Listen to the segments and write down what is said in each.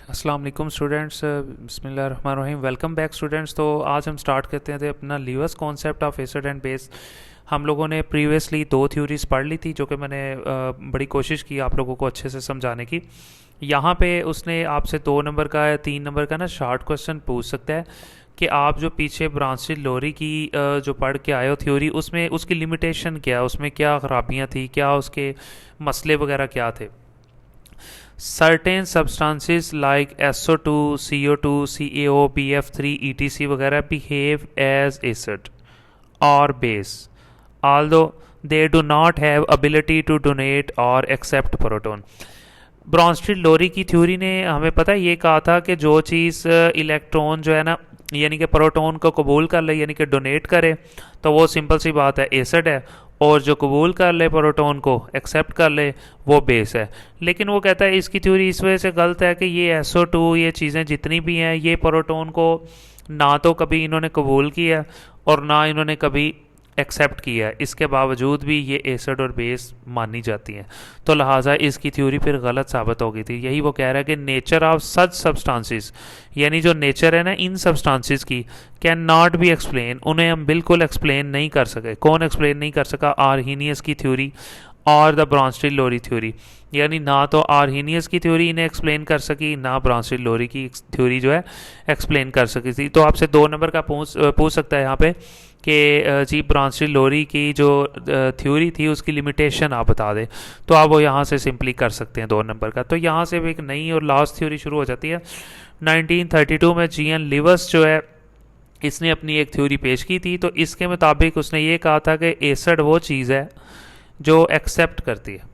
अस्सलाम वालेकुम स्टूडेंट्स, बिस्मिल्लाहिर्रहमानिर्रहीम। Welcome back students. तो आज हम स्टार्ट करते हैं अपना levers concept of acid and base. हम लोगों ने प्रीवियसली दो थ्योरीज पढ़ ली थी, जो कि मैंने बड़ी कोशिश की आप लोगों को अच्छे से समझाने की। यहाँ पे उसने आपसे 2 नंबर का या 3 नंबर का ना शॉर्ट क्वेश्चन पूछ सकता है कि आप जो पीछे ब्रांचिल लोरी की जो पढ़ के आए हो थ्योरी, उसमें उसकी लिमिटेशन क्या, उसमें क्या खराबियाँ थी, क्या उसके मसले वगैरह क्या थे। Certain substances like SO2, CO2, CaO, BF3, etc. वगैरह behave as acid or base, although they do not have ability to donate or accept proton. ब्रॉन्स्टिड लोरी की थ्योरी ने हमें पता है ये कहा था कि जो चीज़ इलेक्ट्रॉन जो है ना, यानी कि प्रोटॉन को कबूल कर ले, यानी कि डोनेट करे, तो वो सिंपल सी बात है एसिड है। और जो कबूल कर ले प्रोटॉन को, एक्सेप्ट कर ले, वो बेस है। लेकिन वो कहता है इसकी थ्योरी इस वजह से गलत है कि ये SO2, ये चीज़ें जितनी भी हैं, ये प्रोटॉन को ना तो कभी इन्होंने कबूल किया और ना इन्होंने कभी एक्सेप्ट किया है, इसके बावजूद भी ये एसिड और बेस मानी जाती हैं। तो लिहाजा इसकी थ्योरी फिर गलत साबित हो गई थी। यही वो कह रहा है कि नेचर ऑफ सच सब्सटेंसेस, यानी जो नेचर है ना इन सब्सटेंसेस की, कैन नॉट बी एक्सप्लेन, उन्हें हम बिल्कुल एक्सप्लेन नहीं कर सके। कौन एक्सप्लेन नहीं कर सका? आर्हीनियस की थ्योरी और द ब्रॉन्स्टिड लोरी थ्योरी। यानी ना तो आर्हीनियस की थ्योरी इन्हें एक्सप्लेन कर सकी, ना ब्रॉन्स्टिड लोरी की थ्योरी जो है एक्सप्लेन कर सकी थी। तो आपसे 2 नंबर का पूछ सकता है यहाँ पे कि जी ब्रॉन्स्टिड लोरी की जो थ्योरी थी उसकी लिमिटेशन आप बता दें। तो आप वो यहाँ से सिंपली कर सकते हैं 2 नंबर का। तो यहाँ से भी एक नई और लास्ट थ्योरी शुरू हो जाती है। 1932 में जीएन लिवर्स जो है, इसने अपनी एक थ्योरी पेश की थी। तो इसके मुताबिक उसने ये कहा था कि एसिड वो चीज़ है जो एक्सेप्ट करती है।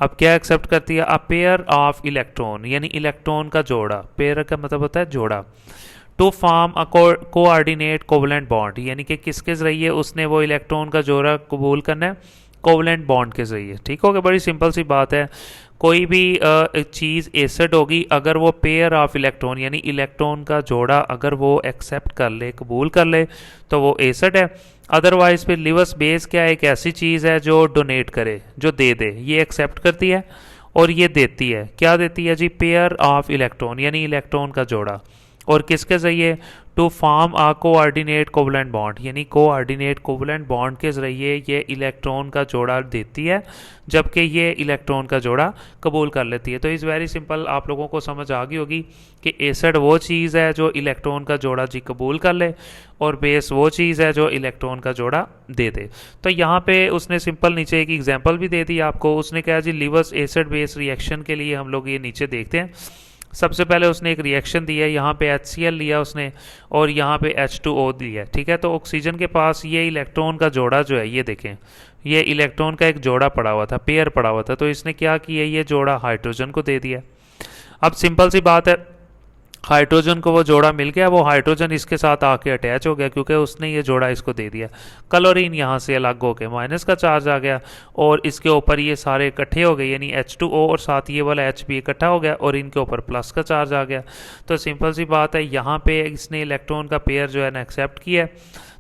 अब क्या एक्सेप्ट करती है? अ पेयर ऑफ इलेक्ट्रॉन, यानी इलेक्ट्रॉन का जोड़ा। पेयर का मतलब होता है जोड़ा। To form a coordinate covalent bond, यानी कि किसके जरिए उसने वो इलेक्ट्रॉन का जोड़ा कबूल करना है? कोवलेंट बॉन्ड के जरिए। ठीक हो गया, बड़ी सिंपल सी बात है। कोई भी चीज़ एसिड होगी अगर वो पेयर ऑफ इलेक्ट्रॉन, यानी इलेक्ट्रॉन का जोड़ा अगर वो एक्सेप्ट कर ले, कबूल कर ले, तो वो एसिड है। अदरवाइज फिर लिवर्स बेस क्या है? एक ऐसी चीज़ है जो डोनेट करे, जो दे दे। ये एक्सेप्ट करती है और ये देती है। क्या देती है जी? पेयर ऑफ इलेक्ट्रॉन, यानी इलेक्ट्रॉन का जोड़ा। और किसके जरिए? To form a coordinate covalent bond, यानी कोऑर्डिनेट कोवलेंट बॉन्ड के जरिए ये इलेक्ट्रॉन का जोड़ा देती है, जबकि ये इलेक्ट्रॉन का जोड़ा कबूल कर लेती है। तो इस वेरी सिंपल आप लोगों को समझ आ गई होगी कि एसिड वो चीज़ है जो इलेक्ट्रॉन का जोड़ा जी कबूल कर ले, और बेस वो चीज़ है जो इलेक्ट्रॉन का जोड़ा दे दे। तो यहाँ पे उसने सिंपल नीचे एक एग्जाम्पल भी दे दी आपको। उसने कहा जी लिवर्स एसिड बेस रिएक्शन के लिए हम लोग ये नीचे देखते हैं। सबसे पहले उसने एक रिएक्शन दिया, यहाँ पे HCl लिया उसने और यहाँ पे H2O दिया। ठीक है, तो ऑक्सीजन के पास ये इलेक्ट्रॉन का जोड़ा जो है, ये देखें, ये इलेक्ट्रॉन का एक जोड़ा पड़ा हुआ था, पेयर पड़ा हुआ था। तो इसने क्या किया? ये जोड़ा हाइड्रोजन को दे दिया। अब सिंपल सी बात है, हाइड्रोजन को वो जोड़ा मिल गया, वो हाइड्रोजन इसके साथ आके अटैच हो गया क्योंकि उसने ये जोड़ा इसको दे दिया। क्लोरीन यहाँ से अलग हो के माइनस का चार्ज आ गया और इसके ऊपर ये सारे इकट्ठे हो गए, यानी H2O और साथ ये वाला H भी इकट्ठा हो गया और इनके ऊपर प्लस का चार्ज आ गया। तो सिंपल सी बात है, यहाँ पे इसने इलेक्ट्रॉन का पेयर जो है ना एक्सेप्ट किया।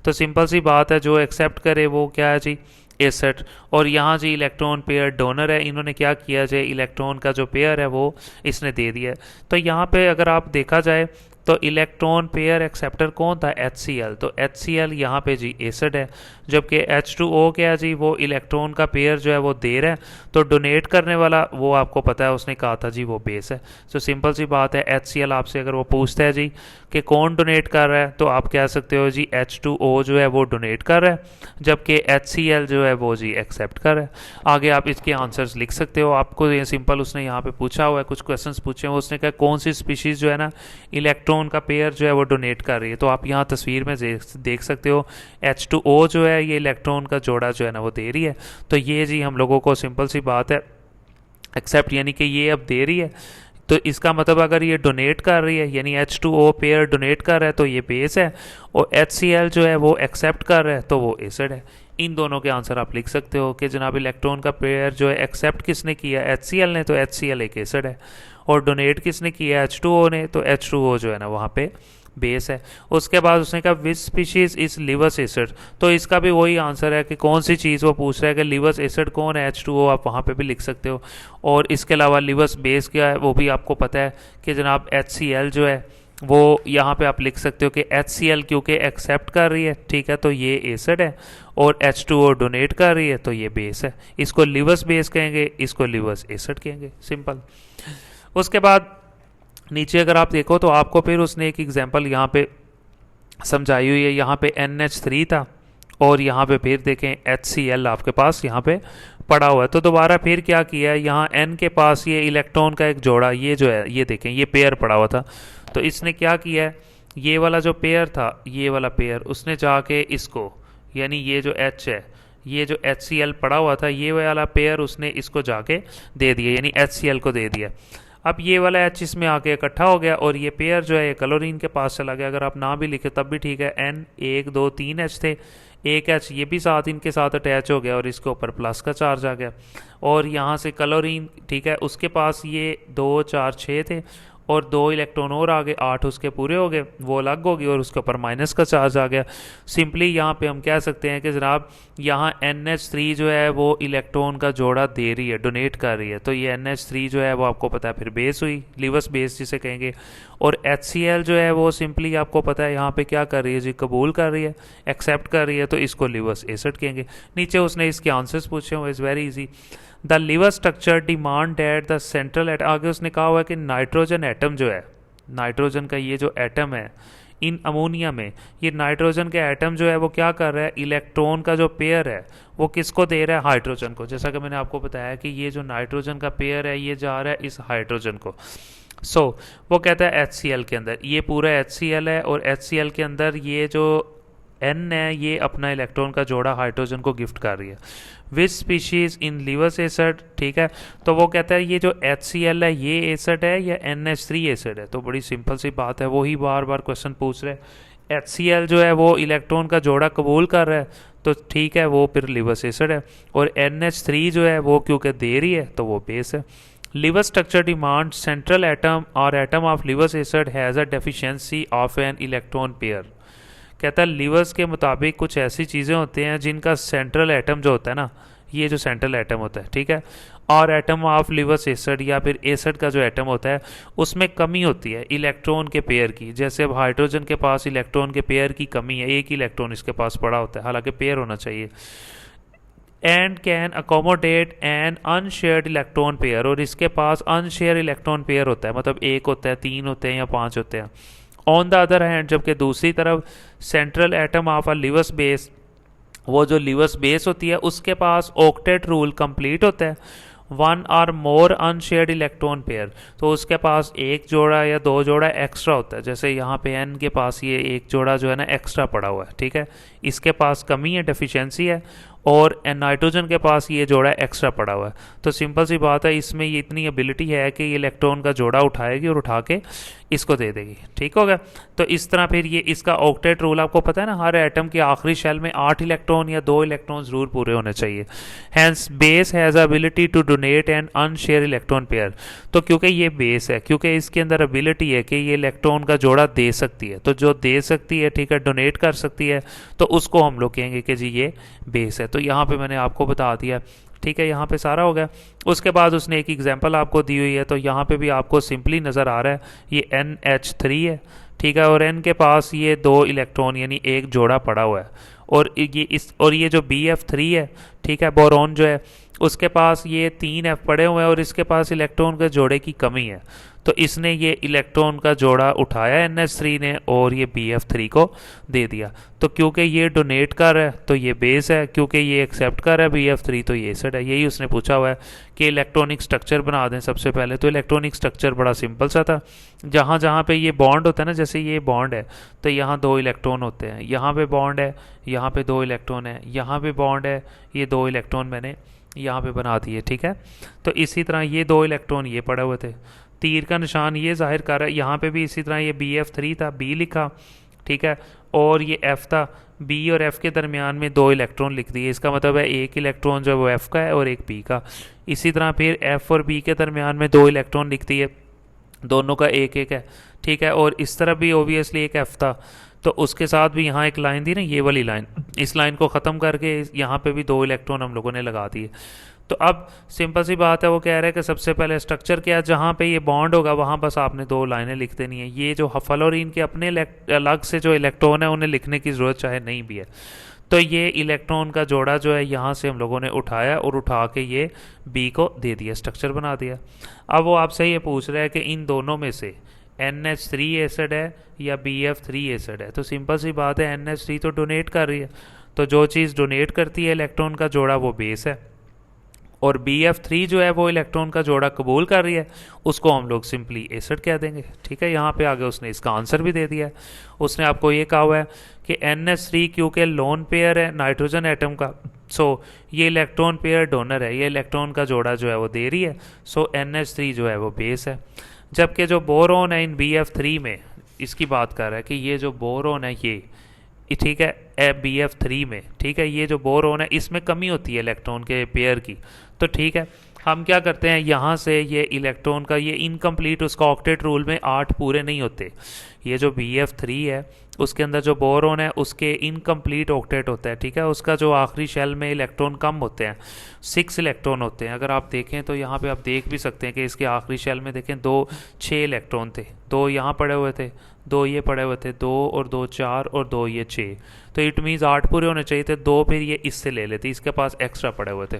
तो सिंपल सी बात है, जो एक्सेप्ट करे वो क्या है जी? एसिड। और यहाँ जी इलेक्ट्रॉन पेयर डोनर है, इन्होंने क्या किया जी? इलेक्ट्रॉन का जो पेयर है वो इसने दे दिया। तो यहाँ पे अगर आप देखा जाए तो इलेक्ट्रॉन पेयर एक्सेप्टर कौन था? HCl। तो HCl यहाँ पे जी एसिड है, जबकि H2O क्या है जी? वो इलेक्ट्रॉन का पेयर जो है वो दे रहा है। तो डोनेट करने वाला वो आपको पता है, उसने कहा था जी वो बेस है। तो सिंपल सी बात है, HCl आपसे अगर वो पूछता है जी कि कौन डोनेट कर रहा है, तो आप कह सकते हो जी H2O जो है वो डोनेट कर रहा है, जबकि HCl जो है वो जी एक्सेप्ट कर रहा है। आगे आप इसके आंसर्स लिख सकते हो। आपको ये सिंपल उसने यहाँ पे पूछा हुआ है, कुछ क्वेश्चंस पूछे हैं। उसने कहा कौन सी स्पीशीज़ जो है ना इलेक्ट्रॉन का पेयर जो है वो डोनेट कर रही है। तो आप यहाँ तस्वीर में देख सकते हो H2O जो है ये इलेक्ट्रॉन का जोड़ा जो है ना वो दे रही है। तो ये जी हम लोगों को सिंपल सी बात है एक्सेप्ट, यानी कि ये अब दे रही है। तो इसका मतलब अगर ये डोनेट कर रही है, यानी H2O पेयर डोनेट कर रहा है, तो ये बेस है। और HCl जो है वो एक्सेप्ट कर रहा है, तो वो एसिड है। इन दोनों के आंसर आप लिख सकते हो कि जनाब इलेक्ट्रॉन का पेयर जो है एक्सेप्ट किसने किया? HCl ने। तो HCl एक एसिड है। और डोनेट किसने किया? H2O ने। तो H2O जो है ना वहाँ पे बेस है। उसके बाद उसने कहा विच स्पीशीज इज लिवस एसिड, तो इसका भी वही आंसर है कि कौन सी चीज़ वो पूछ रहा है कि लिवस एसिड कौन है, H2O आप वहाँ पे भी लिख सकते हो। और इसके अलावा लिवस बेस क्या है वो भी आपको पता है कि जनाब HCl जो है वो यहाँ पे आप लिख सकते हो कि HCl क्योंकि एक्सेप्ट कर रही है, ठीक है, तो ये एसिड है, और H2O डोनेट कर रही है तो ये बेस है। इसको लिवस बेस कहेंगे, इसको लिवस एसिड कहेंगे, सिंपल। उसके बाद नीचे अगर आप देखो तो आपको फिर उसने एक एग्जांपल यहाँ पे समझाई हुई है। यहाँ पे NH3 था और यहाँ पे फिर देखें HCl आपके पास यहाँ पे पड़ा हुआ है। तो दोबारा फिर क्या किया है, यहाँ N के पास ये इलेक्ट्रॉन का एक जोड़ा, ये जो है ये देखें ये पेयर पड़ा हुआ था, तो इसने क्या किया है, ये वाला जो पेयर था, ये वाला पेयर उसने जाके इसको, यानी ये जो H है, ये जो HCl पड़ा हुआ था, ये वाला पेयर उसने इसको जाके दे दिया, यानी HCl को दे दिया। अब ये वाला H इसमें आके इकट्ठा हो गया और ये पेयर जो है ये क्लोरीन के पास चला गया। अगर आप ना भी लिखे तब भी ठीक है, N 1 2 3 H थे, एक H ये भी साथ इनके साथ अटैच हो गया और इसके ऊपर प्लस का चार्ज आ गया। और यहाँ से क्लोरीन, ठीक है, उसके पास ये 2 4 6 थे और 2 इलेक्ट्रॉन और आगे 8 उसके पूरे हो गए, वो अलग हो गई और उसके ऊपर माइनस का चार्ज आ गया। सिंपली यहाँ पे हम कह सकते हैं कि जनाब यहाँ NH3 जो है वो इलेक्ट्रॉन का जोड़ा दे रही है, डोनेट कर रही है, तो ये NH3 जो है वो आपको पता है फिर बेस हुई, लिवस बेस जिसे कहेंगे। और HCl जो है वो सिंपली आपको पता है यहाँ पे क्या कर रही है जी, कबूल कर रही है, एक्सेप्ट कर रही है, तो इसको लिवस एसिड कहेंगे। नीचे उसने इसके आंसर्स पूछे हुए, is very easy. The liver structure demand at the central atom, आगे उसने कहा हुआ है कि नाइट्रोजन एटम जो है, नाइट्रोजन का ये जो एटम है इन अमोनिया में, ये नाइट्रोजन के एटम जो है वो क्या कर रहा है, इलेक्ट्रॉन का जो पेयर है वो किसको दे रहा है, हाइड्रोजन को। जैसा कि मैंने आपको बताया कि ये जो नाइट्रोजन का पेयर है ये जा रहा है इस हाइड्रोजन को। वो कहता है HCl के अंदर ये पूरा HCl है और HCl के अंदर ये जो N है ये अपना इलेक्ट्रॉन का जोड़ा हाइड्रोजन को गिफ्ट कर रही है। विच स्पीशीज इन लिवस एसिड, ठीक है, तो वो कहता है ये जो HCl है ये एसिड है या NH3 एसिड है। तो बड़ी सिंपल सी बात है, वही बार बार क्वेश्चन पूछ रहे हैं। HCl जो है वो इलेक्ट्रॉन का जोड़ा कबूल कर रहा है तो ठीक है वो फिर लिवस एसिड है, और NH3 जो है वो क्योंकि दे रही है तो वो बेस है। Lewis structure demand central atom और atom of Lewis acid has a deficiency of an electron pair. कहता है लिवर्स के मुताबिक कुछ ऐसी चीज़ें होती हैं जिनका सेंट्रल एटम जो होता है ना, ये जो सेंट्रल एटम होता है, ठीक है, और एटम ऑफ लिवस एसिड या फिर एसिड का जो एटम होता है उसमें कमी होती है इलेक्ट्रॉन के पेयर की। जैसे अब हाइड्रोजन के पास इलेक्ट्रॉन के पेयर की कमी है, एक ही इलेक्ट्रॉन इसके पास पड़ा होता है, हालांकि पेयर होना चाहिए। And can accommodate an unshared electron pair, और इसके पास अनशेयर इलेक्ट्रॉन पेयर होता है, मतलब एक होता है, 3 होते हैं या 5 होते हैं। ऑन द अदर हैंड, जबकि दूसरी तरफ central atom of a lives base, वो जो लिवस बेस होती है उसके पास ऑक्टेट रूल कंप्लीट होता है, 1 और मोर अनशेयर्ड इलेक्ट्रॉन पेयर, तो उसके पास एक जोड़ा या 2 जोड़ा एक्स्ट्रा होता है। जैसे यहाँ पे एन के पास ये एक जोड़ा जो है ना एक्स्ट्रा पड़ा हुआ है, ठीक है, इसके पास कमी है, डेफिशिएंसी है, और नाइट्रोजन के पास ये जोड़ा एक्स्ट्रा पड़ा हुआ है। तो सिंपल सी बात है, इसमें ये इतनी एबिलिटी है कि ये इलेक्ट्रॉन का जोड़ा उठाएगी और उठा के इसको दे देगी, ठीक हो गया। तो इस तरह फिर ये इसका ऑक्टेट रूल आपको पता है ना, हर एटम के आखिरी शेल में 8 इलेक्ट्रॉन या 2 इलेक्ट्रॉन जरूर पूरे होने चाहिए। Hence base has ability to donate and unshare electron pair, तो क्योंकि ये बेस है, क्योंकि इसके अंदर एबिलिटी है कि ये इलेक्ट्रॉन का जोड़ा दे सकती है, तो जो दे सकती है, ठीक है, डोनेट कर सकती है, तो उसको हम लोग कहेंगे कि जी ये बेस है। तो यहाँ पे मैंने आपको बता दिया, ठीक है, यहाँ पे सारा हो गया। उसके बाद उसने एक एग्जांपल आपको दी हुई है, तो यहाँ पे भी आपको सिंपली नज़र आ रहा है ये NH3 है, ठीक है, और N के पास ये 2 इलेक्ट्रॉन यानी एक जोड़ा पड़ा हुआ है, और ये जो BF3 है, ठीक है, बोरॉन जो है उसके पास ये 3 F पड़े हुए हैं और इसके पास इलेक्ट्रॉन के जोड़े की कमी है, तो इसने ये इलेक्ट्रॉन का जोड़ा उठाया NH3 ने और ये BF3 को दे दिया। तो क्योंकि ये डोनेट कर रहा है तो ये बेस है, क्योंकि ये एक्सेप्ट कर रहा है BF3 तो ये एसिड है। यही उसने पूछा हुआ है कि इलेक्ट्रॉनिक स्ट्रक्चर बना दें। सबसे पहले तो इलेक्ट्रॉनिक स्ट्रक्चर बड़ा सिंपल सा था, जहाँ जहाँ पे ये बॉन्ड होता है ना, जैसे ये बॉन्ड है तो यहाँ 2 इलेक्ट्रॉन होते हैं, यहाँ पे बॉन्ड है, यहाँ पे 2 इलेक्ट्रॉन है, यहाँ पे बॉन्ड है, ये 2 इलेक्ट्रॉन मैंने यहाँ पे बना दिए, ठीक है। तो इसी तरह ये 2 इलेक्ट्रॉन ये पड़े हुए थे, तीर का निशान ये जाहिर कर रहा है। यहाँ पे भी इसी तरह ये BF3 था, B लिखा, ठीक है, और ये F था, B और F के दरमियान में 2 इलेक्ट्रॉन लिख दिए, इसका मतलब है एक इलेक्ट्रॉन जो है वो F का है और एक B का। इसी तरह फिर F और B के दरमियान में 2 इलेक्ट्रॉन लिख दिए, दोनों का एक एक है, ठीक है। और इस तरफ भी ओबियसली एक एफ था, तो उसके साथ भी यहाँ एक लाइन थी ना, ये वाली लाइन, इस लाइन को ख़त्म करके यहाँ पे भी 2 इलेक्ट्रॉन हम लोगों ने लगा दिए। तो अब सिंपल सी बात है, वो कह रहा है कि सबसे पहले स्ट्रक्चर क्या है, जहाँ पे ये बॉन्ड होगा वहाँ बस आपने 2 लाइनें लिख देनी है। ये जो फ्लोरीन के अपने अलग से जो इलेक्ट्रॉन है उन्हें लिखने की ज़रूरत चाहे नहीं भी है। तो ये इलेक्ट्रॉन का जोड़ा जो है यहाँ से हम लोगों ने उठाया और उठा के ये बी को दे दिया, स्ट्रक्चर बना दिया। अब वो आपसे ये पूछ रहा है कि इन दोनों में से NH3 एसिड है या BF3 एसिड है। तो सिंपल सी बात है, NH3 तो डोनेट कर रही है, तो जो चीज़ डोनेट करती है इलेक्ट्रॉन का जोड़ा वो बेस है, और BF3 जो है वो इलेक्ट्रॉन का जोड़ा कबूल कर रही है, उसको हम लोग सिंपली एसिड कह देंगे, ठीक है। यहाँ पे आगे उसने इसका आंसर भी दे दिया है। उसने आपको ये कहा हुआ है कि NH3 क्योंकि लोन पेयर है नाइट्रोजन एटम का, सो ये इलेक्ट्रॉन पेयर डोनर है, ये इलेक्ट्रॉन का जोड़ा जो है वो दे रही है, सो NH3 जो है वो बेस है। जबकि जो बोरोन है इन BF3 में, इसकी बात कर रहा है कि ये जो बोरोन है ये, ठीक है, BF3 में, ठीक है, ये जो बोरोन है इसमें कमी होती है इलेक्ट्रॉन के पेयर की। तो ठीक है, हम क्या करते हैं, यहाँ से ये इलेक्ट्रॉन का ये इनकम्प्लीट, उसका ऑक्टेट रूल में 8 पूरे नहीं होते। ये जो BF3 है उसके अंदर जो बोरोन है उसके इनकम्प्लीट ऑक्टेट होता है, ठीक है। उसका जो आखिरी शेल में इलेक्ट्रॉन कम होते हैं, 6 इलेक्ट्रॉन होते हैं। अगर आप देखें तो यहाँ पे आप देख भी सकते हैं कि इसके आखिरी शेल में देखें 6 इलेक्ट्रॉन थे, 2 यहाँ पड़े हुए थे, 2 ये पड़े हुए थे, 2 और 2 4 और 2 ये 6। तो इट मीन्स 8 पूरे होने चाहिए थे, 2 फिर ये इससे ले लेते, इसके पास एक्स्ट्रा पड़े हुए थे।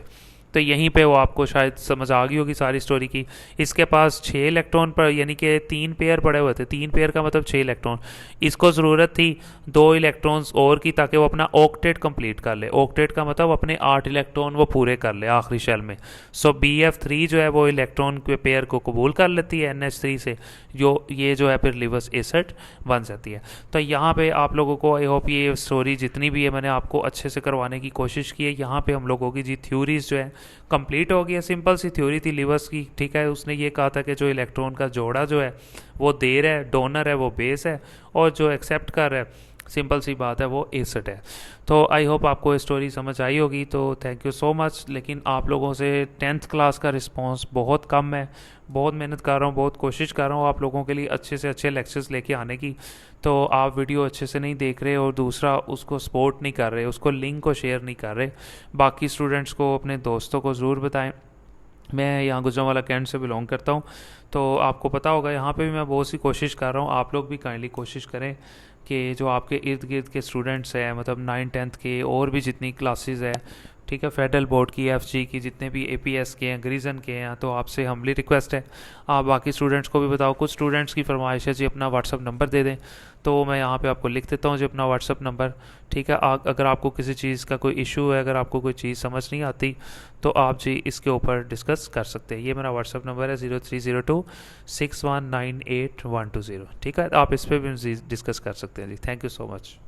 तो यहीं पे वो आपको शायद समझ आ गई होगी सारी स्टोरी की। इसके पास 6 इलेक्ट्रॉन पर, यानी कि 3 पेयर पड़े हुए थे, 3 पेयर का मतलब 6 इलेक्ट्रॉन। इसको ज़रूरत थी 2 इलेक्ट्रॉन्स और की, ताकि वो अपना ऑक्टेट कंप्लीट कर ले। ऑक्टेट का मतलब अपने 8 इलेक्ट्रॉन वो पूरे कर ले आखिरी शेल में। सो BF3 जो है वो इलेक्ट्रॉन के पेयर को कबूल कर लेती है NH3 से, जो ये जो है फिर लिवर्स एसिड बन जाती है। तो यहाँ पे आप लोगों को, आई होप ये स्टोरी जितनी भी है मैंने आपको अच्छे से करवाने की कोशिश की है। यहाँ पे हम लोगों की जी थ्योरीज जो है कंप्लीट हो गई है। सिंपल सी थ्योरी थी लिवर्स की, ठीक है। उसने ये कहा था कि जो इलेक्ट्रॉन का जोड़ा जो है वो दे रहा है, डोनर है वो बेस है, और जो एक्सेप्ट कर रहा है सिंपल सी बात है वो एसिड है। तो आई होप आपको स्टोरी समझ आई होगी। तो थैंक यू सो मच। लेकिन आप लोगों से 10th क्लास का रिस्पांस बहुत कम है, बहुत मेहनत कर रहा हूँ, बहुत कोशिश कर रहा हूँ आप लोगों के लिए अच्छे से अच्छे लेक्चर्स लेके आने की। तो आप वीडियो अच्छे से नहीं देख रहे, और दूसरा उसको सपोर्ट नहीं कर रहे, उसको लिंक को शेयर नहीं कर रहे। बाकी स्टूडेंट्स को, अपने दोस्तों को ज़रूर बताएं। मैं यहाँ गुजरांवाला कैंट से बिलोंग करता हूँ, तो आपको पता होगा यहाँ पे भी मैं बहुत सी कोशिश कर रहा हूँ। आप लोग भी काइंडली कोशिश करें कि जो आपके इर्द गिर्द के स्टूडेंट्स हैं, मतलब 9th-10th के और भी जितनी क्लासेस है, ठीक है, फेडरल बोर्ड की, FG की, जितने भी APS के हैं, ग्रीजन के हैं, तो आपसे हम्बली रिक्वेस्ट है आप बाकी स्टूडेंट्स को भी बताओ। कुछ स्टूडेंट्स की फरमाइश है जी अपना व्हाट्सअप नंबर दे दें, तो मैं यहाँ पे आपको लिख देता हूँ जी अपना व्हाट्सअप नंबर, ठीक है। अगर आपको किसी चीज़ का कोई इशू है, अगर आपको कोई चीज़ समझ नहीं आती, तो आप जी इसके ऊपर डिस्कस कर सकते हैं। ये मेरा व्हाट्सअप नंबर है 030261982120, ठीक है। आप इस पर भी डिस्कस कर सकते हैं जी। Thank you so much.